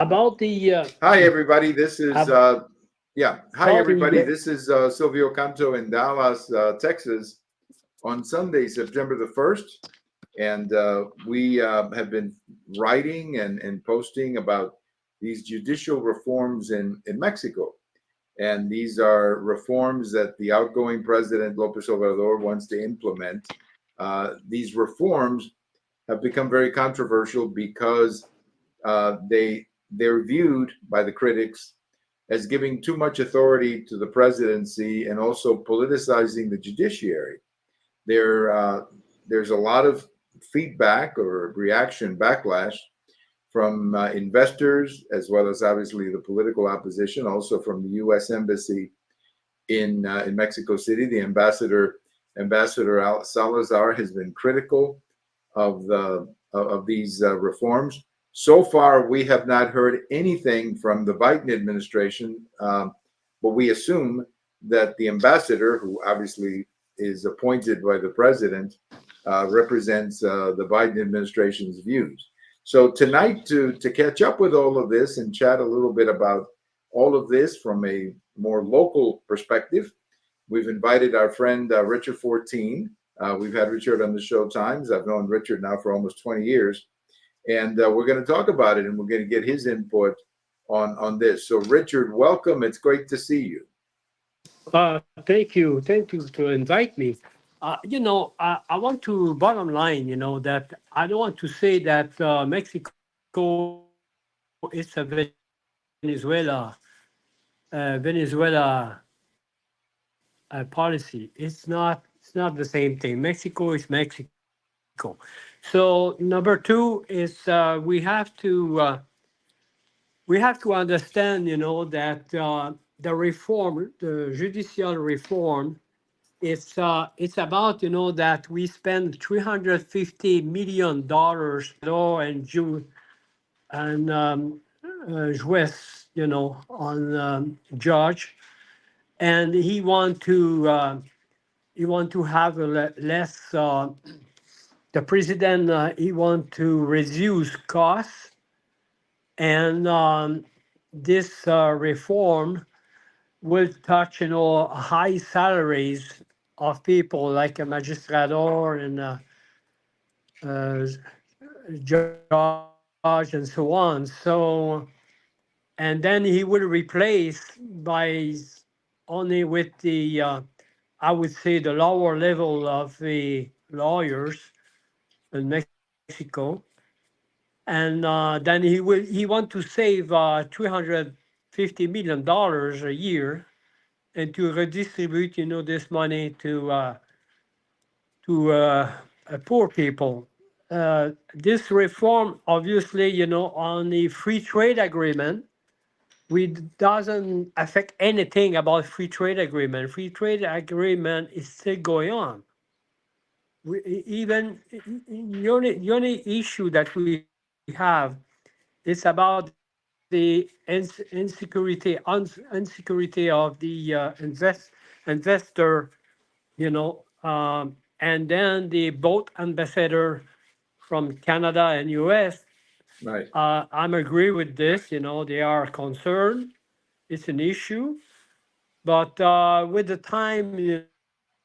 about the Hi, everybody. This is about Hi, everybody. the This is Silvio Canto in Dallas, Texas, on Sunday, September the 1st, and we have been writing and posting about these judicial reforms in Mexico, and these are reforms that the outgoing president Lopez Obrador wants to implement. These reforms have become very controversial because they're viewed by the critics as giving too much authority to the presidency and also politicizing the judiciary. There, there's a lot of feedback or reaction, backlash from investors, as well as obviously the political opposition, also from the U.S. Embassy in Mexico City. The Ambassador Salazar has been critical of these reforms. So far, we have not heard anything from the Biden administration, but we assume that the ambassador, who obviously is appointed by the president, represents the Biden administration's views. So tonight, to catch up with all of this and chat a little bit about all of this from a more local perspective, we've invited our friend Richard Fortin. We've had Richard on the show times. I've known Richard now for almost 20 years. And we're going to talk about it, and we're going to get his input on this. So, Richard, welcome. It's great to see you. thank you to invite me. I want to bottom line, that I don't want to say that Mexico is a Venezuela policy. It's not the same thing. Mexico is Mexico. So number two is we have to understand, that the reform, the judicial reform, it's about, that we spend $350 million law and juez, on judge, and he want to have less. The president he want to reduce costs, and this reform will touch, high salaries of people like a magistrador and judge and so on. And then he will replace by only with the, I would say, the lower level of the lawyers in Mexico. And then he want to save $350 million a year, and to redistribute, this money to poor people. This reform, obviously, on the free trade agreement, we doesn't affect anything about free trade agreement. Free trade agreement is still going on. Even the only issue that we have is about the insecurity of the investor, and then the both ambassador from Canada and US. Right. I'm agree with this. They are concerned. It's an issue, but with the time,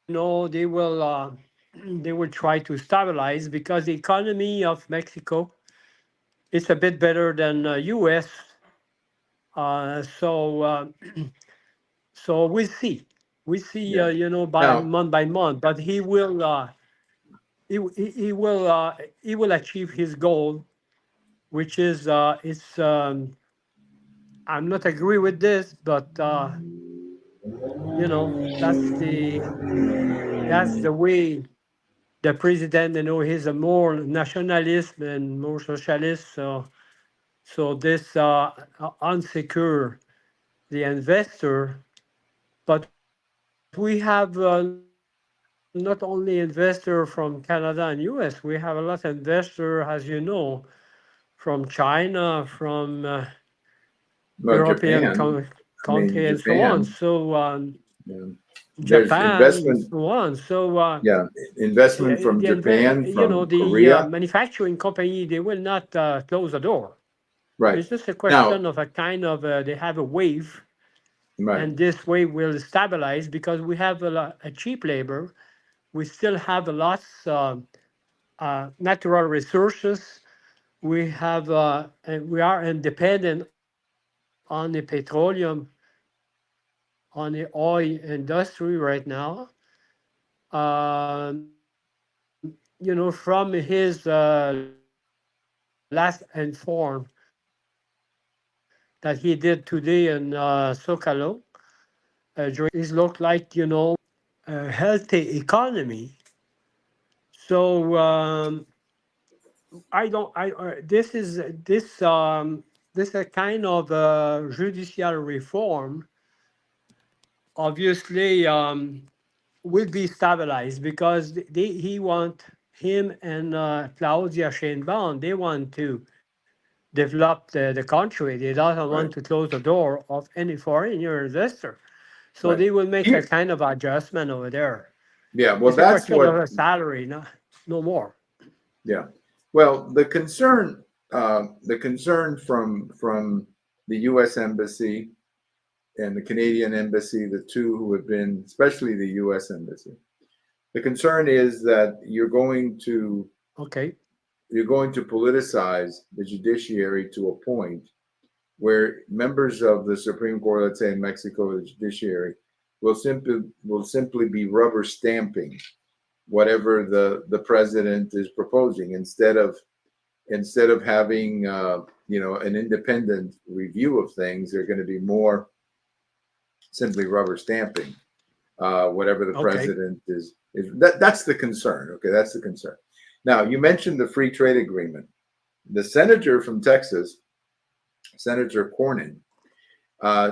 they will try to stabilize, because the economy of Mexico is a bit better than U.S. So so we'll see. We see, Yeah. by Now, month by month, but he will achieve his goal, which is it's. I'm not agree with this, but that's the way the president. He's a more nationalist and more socialist. So this unsecure the investor, but we have not only investor from Canada and US. We have a lot of investor, as from China, from European well, Japan. I country, and mean, so on. Japan. So Yeah. There's Japan, and investment. so on. So Yeah, investment from Japan, from the Korea. manufacturing company, they will not close the door. Right. It's just a Now, question of a kind of they have a wave, right, and this wave will stabilize because we have a cheap labor. We still have a lots natural resources. And we are independent on the petroleum, on the oil industry right now. From his last inform that he did today in Socalo during his speech, is look like a healthy economy. So I don't. This is a kind of judicial reform. Obviously, will be stabilized because he want him and Claudia Sheinbaum. They want to develop the country. They don't want to right, close the door of any foreigner investor. So right. they will make a Here, kind of adjustment over there. yeah. Well, It's a that's question of what. a salary, no more. Yeah. Well, the concern from the U.S. Embassy and the Canadian Embassy, the two who have been, especially the U.S. Embassy, the concern is that Okay. you're going to politicize the judiciary to a point where members of the Supreme Court, let's say in Mexico, the judiciary, will simply be rubber stamping whatever the president is proposing instead of having an independent review of things. They're going to be more simply rubber stamping whatever the Okay. president is. That's the concern. Okay, that's the concern. Now, you mentioned the free trade agreement. The senator from Texas, Senator Cornyn,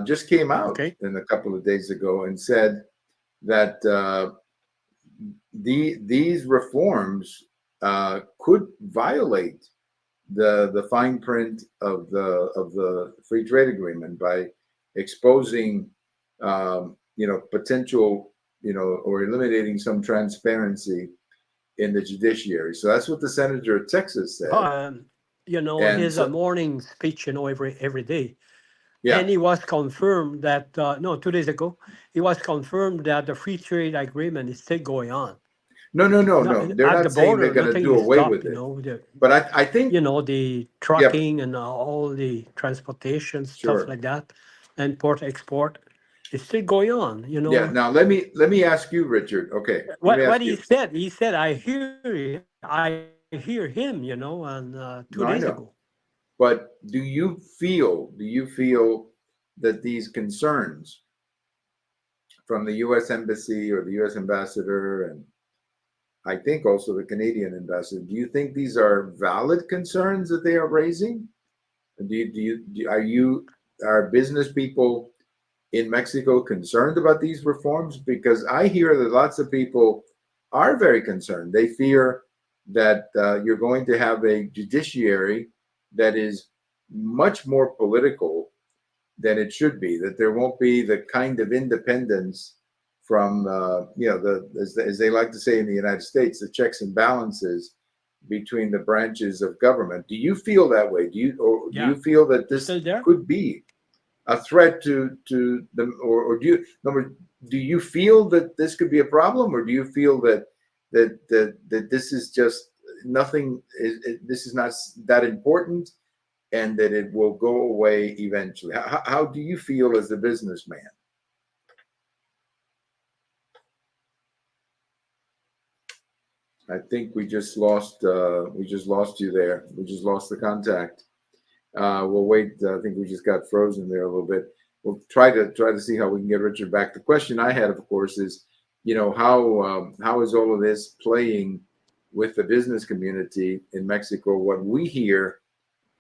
just came out Okay. in a couple of days ago and said that these reforms could violate the fine print of the free trade agreement by exposing potential or eliminating some transparency in the judiciary. So that's what the senator of Texas said. And His so morning speech, every day. yeah, And he was confirmed that, no, 2 days ago, he was confirmed that the free trade agreement is still going on. no, they're At the not saying they're border, going to nothing do is away stopped, with it. But I think the yeah, trucking and all the transportation, stuff sure. like that, import, export, is still going on, Yeah. Now let me ask you, Richard. Okay, let me What ask he you. said, I hear him, and 2 days No, I ago. know. But do you feel that these concerns from the U.S. Embassy or the U.S. ambassador, and I think also the Canadian ambassador, do you think these are valid concerns that they are raising? Are business people in Mexico concerned about these reforms? Because I hear that lots of people are very concerned. They fear that you're going to have a judiciary that is much more political than it should be. That there won't be the kind of independence from as they like to say in the United States, the checks and balances between the branches of government. Do you feel that way? Do you Yeah. feel that You this still there? could be a threat to them, or do you feel that this could be a problem, or do you feel that this is just nothing? This is not that important, and that it will go away eventually? How do you feel as a businessman? I think we just lost you there. We just lost the contact. We'll wait. I think we just got frozen there a little bit. We'll try to see how we can get Richard back. The question I had, of course, is, how is all of this playing with the business community in Mexico? What we hear.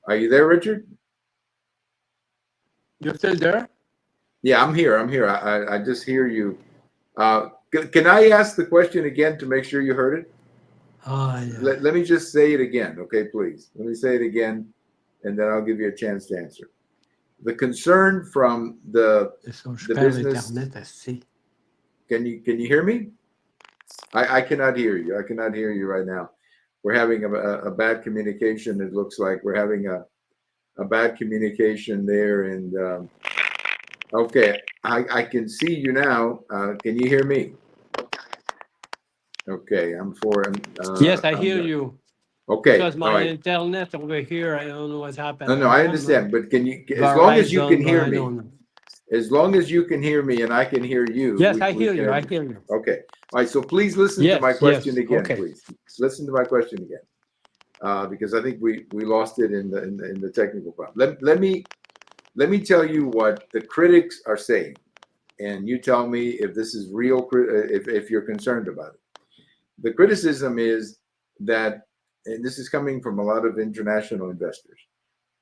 Are you there, Richard? You still there? Yeah, I'm here. I'm here. I just hear you. Can I ask the question again to make sure you heard it? Yeah. Let me just say it again, okay, please. Let me say it again, and then I'll give you a chance to answer. The concern from So, je the perds business. l'Internet assez. Can you hear me? I cannot hear you. I cannot hear you right now. We're having a bad communication. It looks like we're having a bad communication there. And okay, I can see you now. Can you hear me? Okay, I'm for. Yes, I I'm hear done. you. Okay, Because all my right. internet over here, I don't know what's No, happened. no, I'm I on understand. But can you, as long as you can Verizon, but hear I me, don't know. as long as you can hear me and I can hear you, Yes, I we hear you. I can. hear you. Okay. All right. So please listen to my Yes, question yes. again, Okay. please. Listen to my question again, because I think we lost it in the technical problem. Let me tell you what the critics are saying, and you tell me if this is real, if you're concerned about it. The criticism is that, and this is coming from a lot of international investors.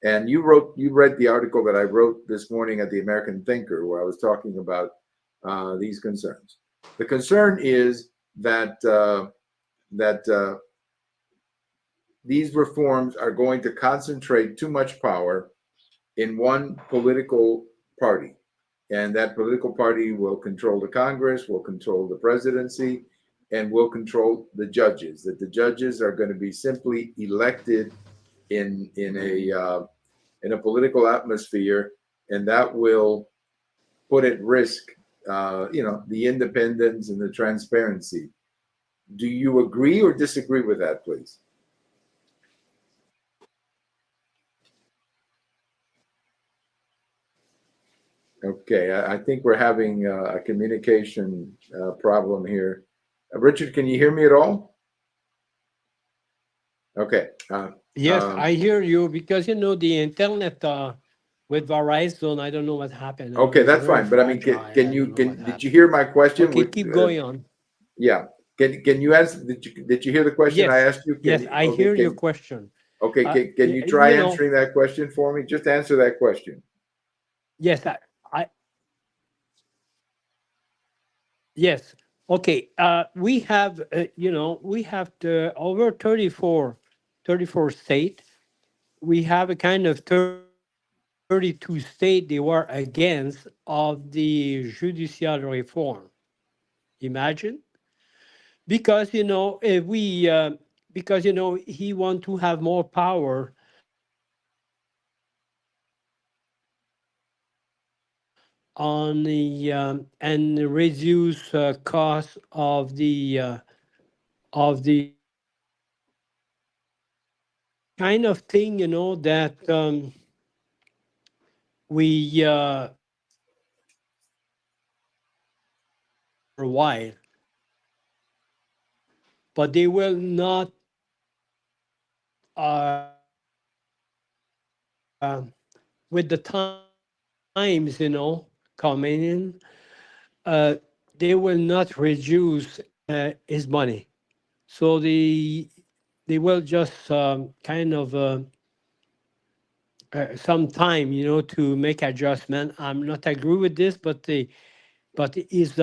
And you read the article that I wrote this morning at the American Thinker, where I was talking about these concerns. The concern is that these reforms are going to concentrate too much power in one political party, and that political party will control the Congress, will control the presidency, and will control the judges. That the judges are going to be simply elected in a political atmosphere, and that will put at risk, the independence and the transparency. Do you agree or disagree with that, please? Okay, I think we're having a communication problem here. Richard, can you hear me at all? Okay. Yes, I hear you because the internet with Verizon, I don't know what happened. Okay, It's that's very fine. But I mean, fragile. I can don't you know what did you happened. hear my question? Okay, keep going on. Yeah. Can you answer? Did you hear the question I Yes, asked you? yes, I Okay, hear your question. okay, can you try You know, answering that question for me? Just answer that question. yes, I yes. Okay, we have, we have the over 34 state. We have a kind of 32 state they were against of the judicial reform. Imagine, because if we because he want to have more power on the and reduce cost of the kind of thing that we for a while, but they will not with the times coming in, they will not reduce his money. So they will just kind of some time, to make adjustment. I'm not agree with this, but is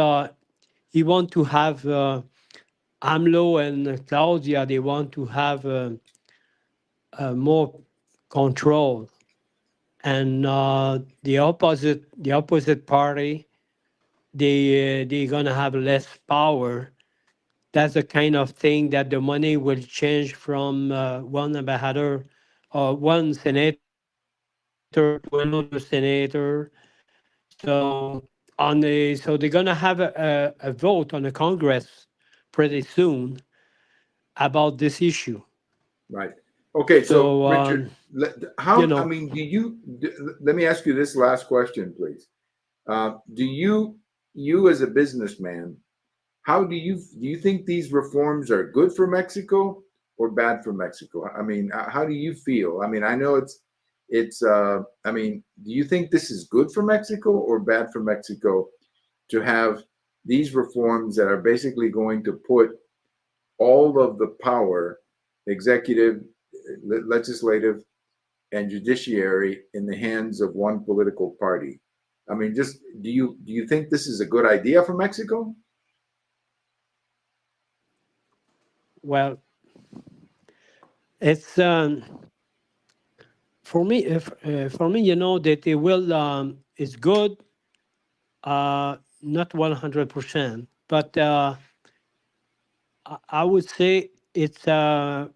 he want to have AMLO and Claudia. They want to have more control, and the opposite party, they're gonna have less power. That's the kind of thing that the money will change from one ambassador or one senator to another senator. So so they're gonna have a vote on the Congress pretty soon about this issue. Right. Okay. So, So Richard, you I know, mean, let me ask you this last question, please. Do you as a businessman, how do you think these reforms are good for Mexico or bad for Mexico? I mean, how do you feel? I mean, I know I mean, do you think this is good for Mexico or bad for Mexico to have these reforms that are basically going to put all of the power, executive, legislative, and judiciary, in the hands of one political party? I mean, just do you think this is a good idea for Mexico? well, it's for me, that it will it's good, not 100%, but I would say it's not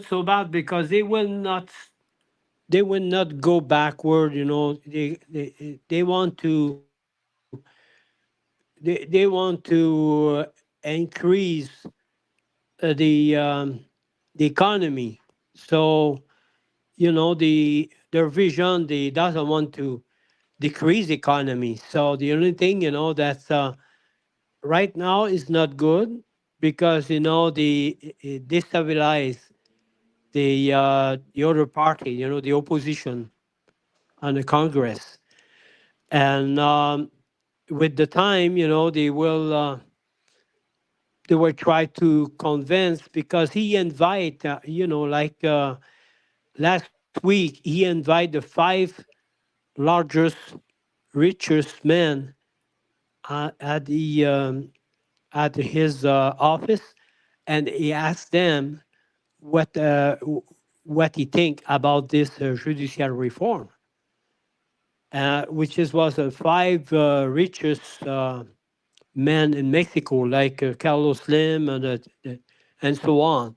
so bad because they will not. they will not go backward. They want to they want to increase the economy. So their vision, they doesn't want to decrease the economy. So the only thing that's right now is not good, because they destabilize the other party, the opposition on the Congress. And with the time, they will try to convince, because he invite, like last week, he invite the five largest, richest men at his office, and he asked them what what he think about this judicial reform, which was five richest men in Mexico, like Carlos Slim and so on.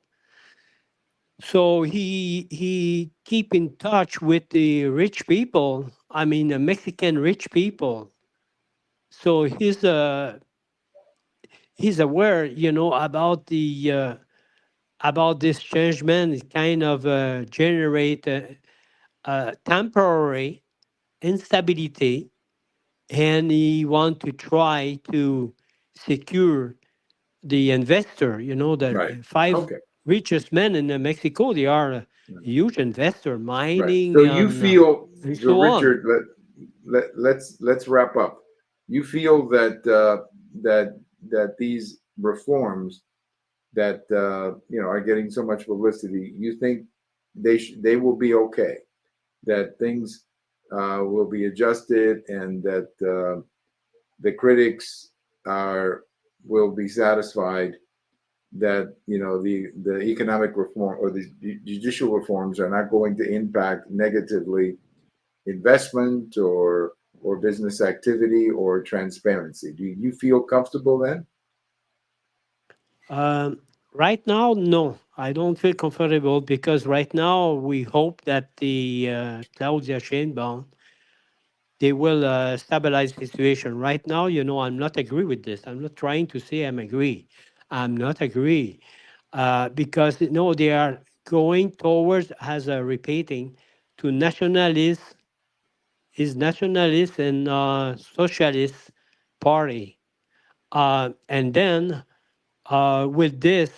So he keep in touch with the rich people. I mean, the Mexican rich people. So he's aware, about this changement. It kind of generate a temporary instability, and he want to try to secure the investor. The Right. five Okay. richest men in Mexico, they are a huge investor, Right. So mining you feel, and so so on. Richard, let's wrap up. You feel that that these reforms that are getting so much publicity, you think they will be okay, that things will be adjusted, and that the critics are will be satisfied that the economic reform or the judicial reforms are not going to impact negatively investment or business activity or transparency. Do you feel comfortable then? Right now, no, I don't feel comfortable, because right now we hope that the Claudia Sheinbaum, they will stabilize the situation. Right now, I'm not agree with this. I'm not trying to say I'm agree. I'm not agree, because they are going towards, as repeating, to nationalist, is nationalist and socialist party, and then with this,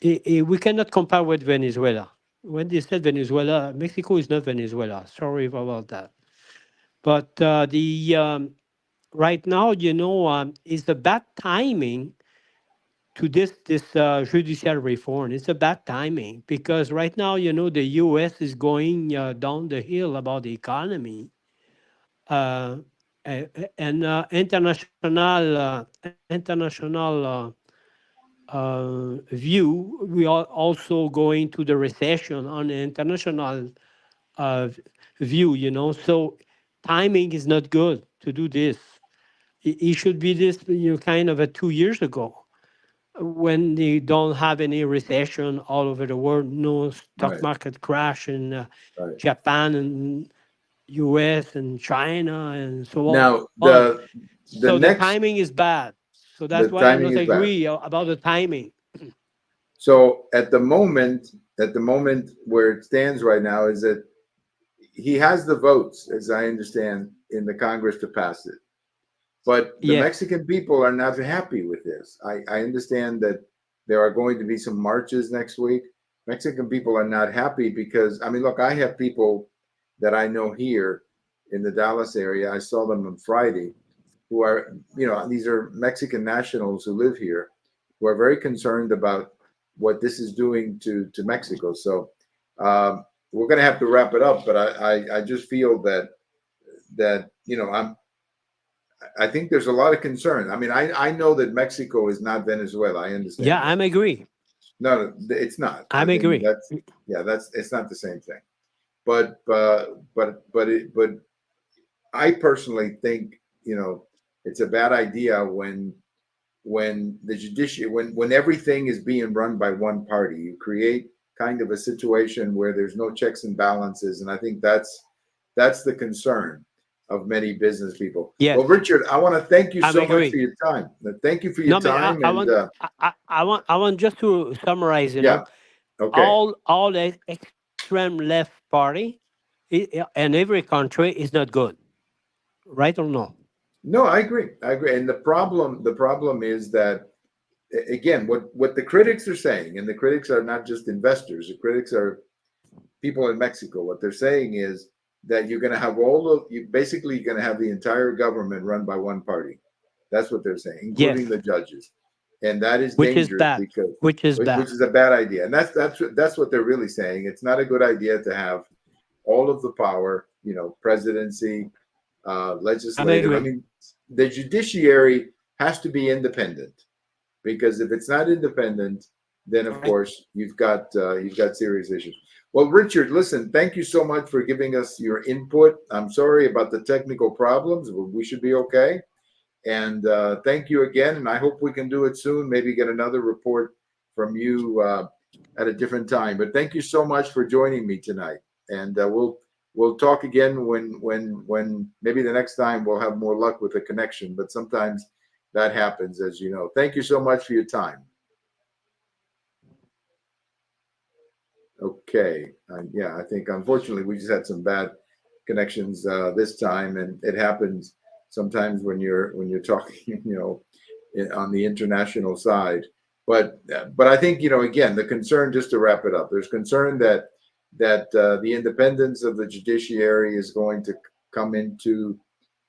we cannot compare with Venezuela. When they said Venezuela, Mexico is not Venezuela. Sorry about that. But the right now, is a bad timing to this judicial reform. It's a bad timing, because right now, the U.S. is going down the hill about the economy, uh, and international view. We are also going to the recession on the international uh, view. So timing is not good to do this. It should be this, kind of a 2 years ago, when they don't have any recession all over the world, no stock Right. market crash in Right. Japan and US and China and so on. Now So the the timing next is bad. So that's the why I'm not timing is bad. agree about the timing. So at the moment where it stands right now is that he has the votes, as I understand, in the Congress to pass it. But the Yes. Mexican people are not happy with this. I understand that there are going to be some marches next week. Mexican people are not happy because, I mean, look, I have people that I know here in the Dallas area. I saw them on Friday, who are, these are Mexican nationals who live here, who are very concerned about what this is doing to Mexico. So we're going to have to wrap it up. But I just feel that I think there's a lot of concern. I mean, I know that Mexico is not Venezuela. I Yeah, understand that. I'm agree. No, it's not. I I'm mean, agree. that's it's not the same thing. But I personally think it's a bad idea when the judiciary when everything is being run by one party. You create kind of a situation where there's no checks and balances, and I think that's the concern of many business people. Yes, Well, Richard, I want to thank you I'm so much for agree. your time. Thank you for your No, but time, I and want, I want just to summarize. yeah, okay. All the extreme left party in every country is not good, right or no? No, I agree. I agree. And the problem is that again, what the critics are saying, and the critics are not just investors, the critics are people in Mexico. What they're saying is that you're going to have basically you're going to have the entire government run by one party. That's what they're saying, Yes, including the judges, and that is which is dangerous bad. because Which is which bad. is a bad idea, and that's what they're really saying. It's not a good idea to have all of the power, presidency, I'm legislative. I agree. mean, the judiciary has to be independent because if it's not independent, then of Right. course you've got serious issues. Well, Richard, listen, thank you so much for giving us your input. I'm sorry about the technical problems, but we should be okay. And thank you again. And I hope we can do it soon. Maybe get another report from you at a different time. But thank you so much for joining me tonight. And we'll talk again when maybe the next time we'll have more luck with the connection. But sometimes that happens, as you know. Thank you so much for your time. Okay. Yeah, I think unfortunately we just had some bad connections this time, and it happens sometimes when you're talking, on the international side. But I think again the concern, just to wrap it up, there's concern that the independence of the judiciary is going to come into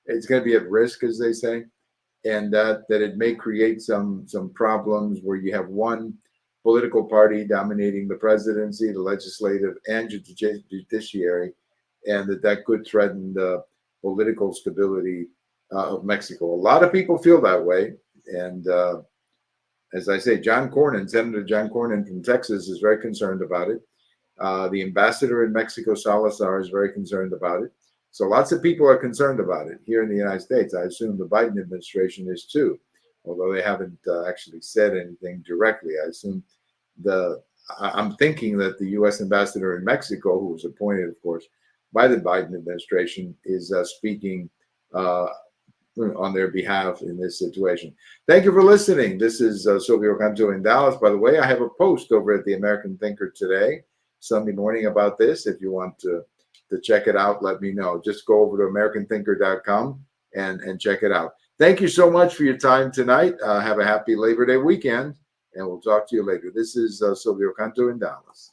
it's going to be at risk, as they say, and that it may create some problems where you have one political party dominating the presidency, the legislative, and judiciary, and that could threaten the political stability of Mexico. A lot of people feel that way, and as I say, Senator John Cornyn from Texas is very concerned about it. The ambassador in Mexico, Salazar, is very concerned about it. So lots of people are concerned about it here in the United States. I assume the Biden administration is too, although they haven't actually said anything directly. I'm thinking that the U.S. ambassador in Mexico, who was appointed, of course, by the Biden administration, is speaking on their behalf in this situation. Thank you for listening. This is Silvio Canto in Dallas. By the way, I have a post over at the American Thinker today, Sunday morning, about this. If you want to check it out, let me know. Just go over to americanthinker.com and check it out. Thank you so much for your time tonight. Have a happy Labor Day weekend, and we'll talk to you later. This is Silvio Canto in Dallas.